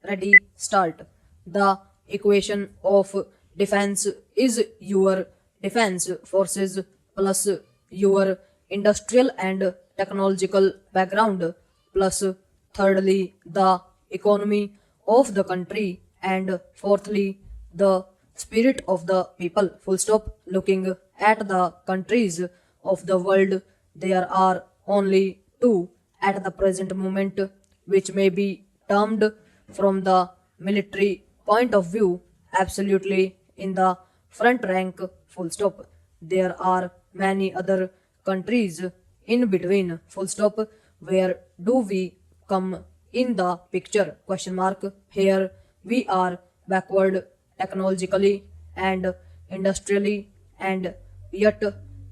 ready, start. The equation of defense is your defense forces plus your industrial and technological background plus thirdly the economy of the country and fourthly the spirit of the people. Full stop. Looking at the countries of the world, there are only two at the present moment, which may be termed from the military point of view absolutely in the front rank. Full stop. There are many other countries in between. Full stop. Where do we come in the picture? Question mark. Here we are backward technologically and industrially, and yet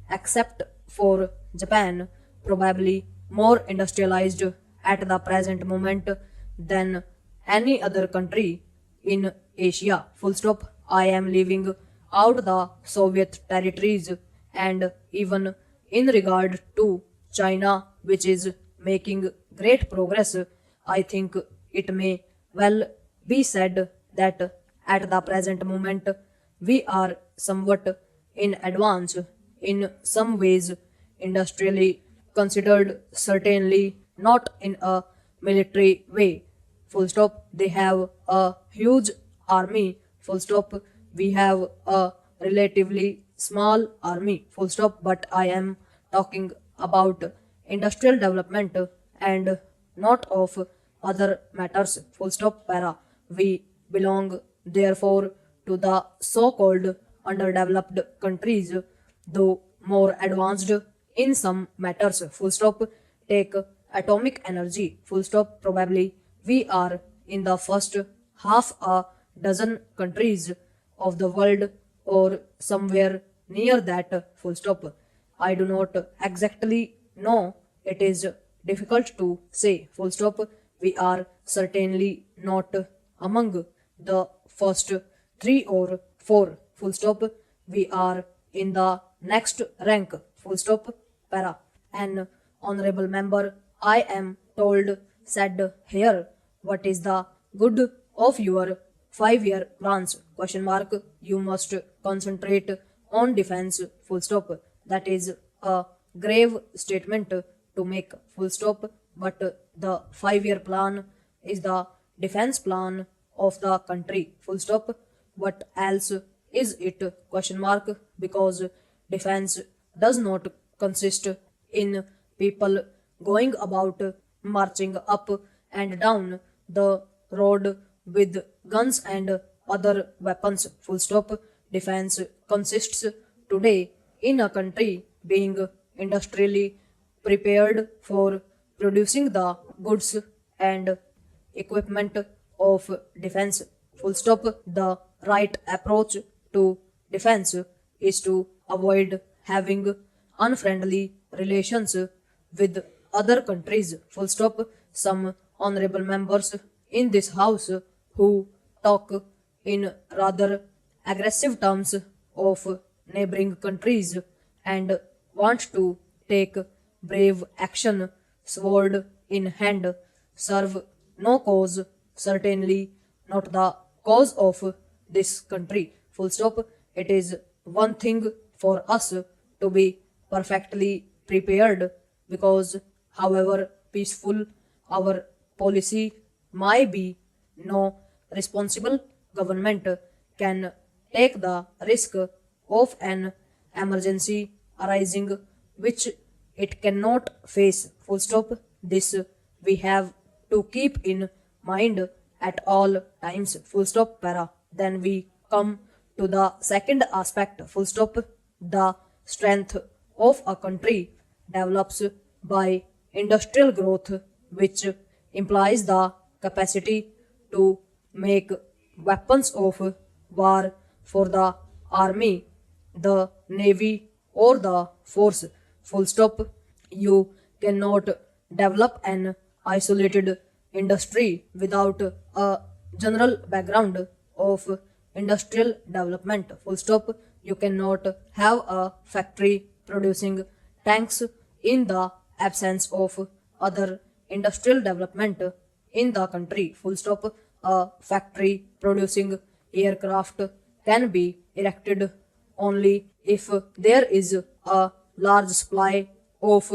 except for Japan probably more industrialized at the present moment than any other country in Asia. Full stop. I am leaving out the Soviet territories and even in regard to China, which is making great progress, I think it may well be said that at the present moment we are somewhat in advance in some ways industrially considered, certainly not in a military way. Full stop. They have a huge army. Full stop. We have a relatively small army. Full stop. But I am talking about industrial development and not of other matters. Full stop. Para. We belong therefore to the so-called underdeveloped countries, though more advanced in some matters. Full stop. Take atomic energy. Full stop. Probably we are in the first half a dozen countries of the world or somewhere near that. Full stop. I do not exactly know. It is difficult to say. Full stop. We are certainly not among the first three or four. Full stop. We are in the next rank. Full stop. Para. An honorable member, I am told, said here, what is the good of your 5-year plans? Question mark. You must concentrate on defense. Full stop. That is a grave statement to make. Full stop. But the 5-year plan is the defense plan of the country. Full stop. What else is it? Question mark. Because defense does not consist in people going about marching up and down the road with guns and other weapons. Full stop. Defense consists today in a country being industrially prepared for producing the goods and equipment of defense. Full stop. The right approach to defense is to avoid having unfriendly relations with other countries. Full stop. Some honorable members in this house who talk in rather aggressive terms of neighboring countries and want to take brave action, sword in hand, serve no cause, certainly not the cause of this country. Full stop. It is one thing for us to be perfectly prepared because, however peaceful our policy might be, no responsible government can take the risk of an emergency arising which it cannot face. Full stop. This we have to keep in mind at all times. Full stop. Para. Then we come to the second aspect. Full stop. The strength of a country develops by industrial growth, which implies the capacity to make weapons of war for the army, the navy, or the force. Full stop. You cannot develop an isolated industry without a general background of industrial development. Full stop. You cannot have a factory producing tanks in the absence of other industrial development in the country. Full stop. a factory producing aircraft can be erected only if there is a large supply of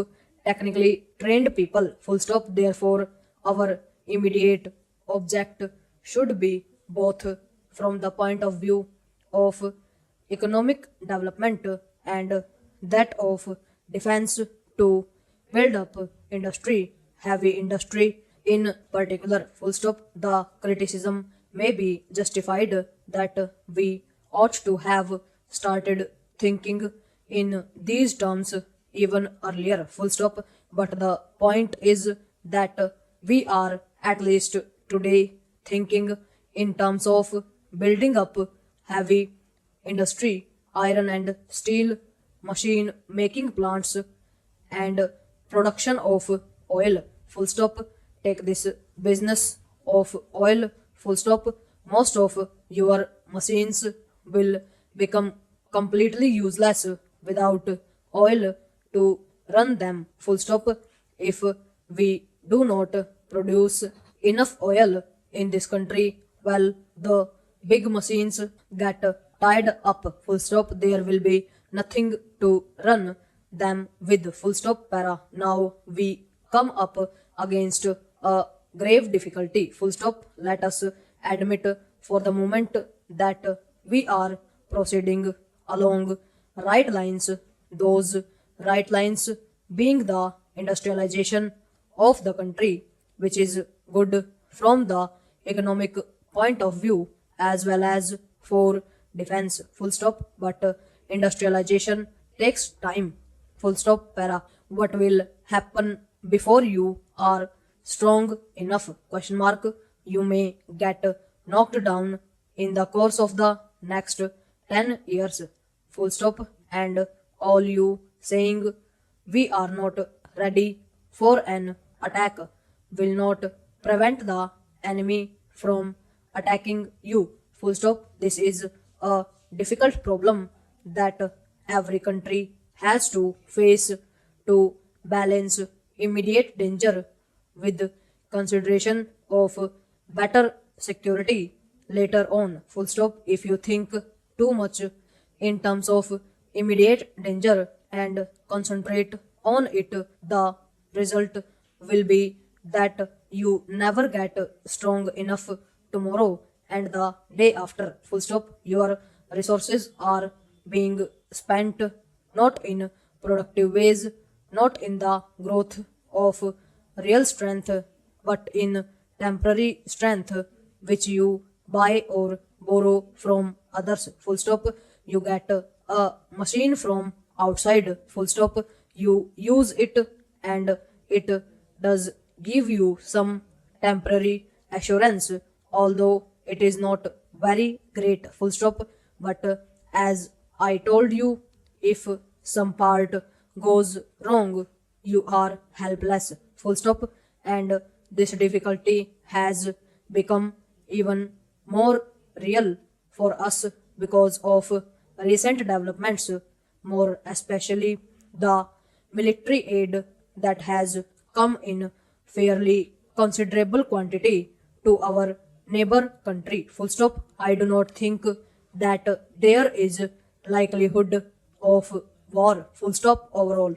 technically trained people. Full stop. Therefore, our immediate object should be both from the point of view of economic development and that of defense to build up industry, heavy industry in particular. Full stop. The criticism may be justified that we ought to have started thinking in these terms even earlier. Full stop. But the point is that we are at least today thinking in terms of building up heavy industry, iron and steel, machine making plants, and production of oil. Full stop. Take this business of oil. Full stop. Most of your machines will become completely useless without oil to run them. Full stop. If we do not produce enough oil in this country, well, the big machines get tied up. Full stop. There will be nothing to run them with. Full stop. Para. Now we come up against a grave difficulty. Full stop. Let us admit for the moment that we are proceeding along right lines, those right lines being the industrialization of the country, which is good from the economic point of view as well as for defense. Full stop. But industrialization takes time. Full stop. Para. What will happen before you are strong enough? Question mark. You may get knocked down in the course of the next 10 years. Full stop. And all you saying we are not ready for an attack will not prevent the enemy from attacking you. Full stop. This is a difficult problem that every country has to face to balance immediate danger with consideration of better security later on. Full stop. If you think too much in terms of immediate danger and concentrate on it, the result will be that you never get strong enough tomorrow and the day after. Full stop. Your resources are being spent not in productive ways, not in the growth of real strength, but in temporary strength which you buy or borrow from others. Full stop. You get a machine from outside. Full stop. You use it and it does give you some temporary assurance, although it is not very great. Full stop. But as I told you, if some part goes wrong, you are helpless. Full stop. And this difficulty has become even more real for us because of recent developments, more especially the military aid that has come in fairly considerable quantity to our neighbor country. Full stop. I do not think that there is likelihood of war. Full stop. Overall.